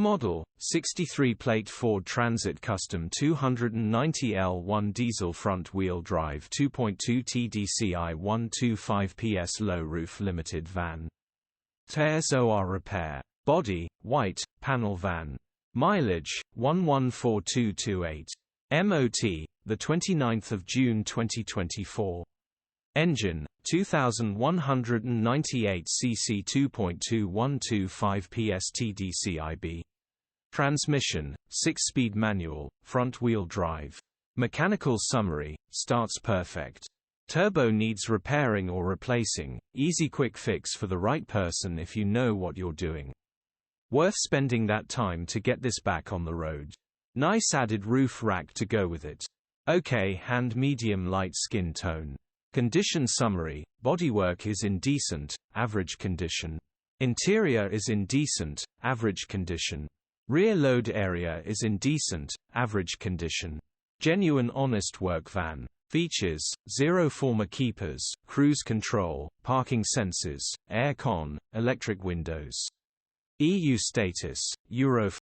model, 63-plate Ford Transit Custom 290L1 diesel front-wheel drive 2.2 TDCi 125ps low-roof limited van. TSOR repair. Body, white, panel van. Mileage, 114228. MOT, 29 June 2024. Engine, 2198 cc 2.2 125ps TDCI-B. Transmission, 6-speed manual, front-wheel drive. Mechanical summary, starts perfect. Turbo needs repairing or replacing, easy quick fix for the right person if you know what you're doing. Worth spending that time to get this back on the road. Nice added roof rack to go with it. Okay, hand medium light skin tone. Condition summary, bodywork is in decent, average condition. Interior is in decent, average condition. Rear load area is in decent, average condition. Genuine honest work van. Features, 0 former keepers, cruise control, parking sensors, air con, electric windows. EU status, Euro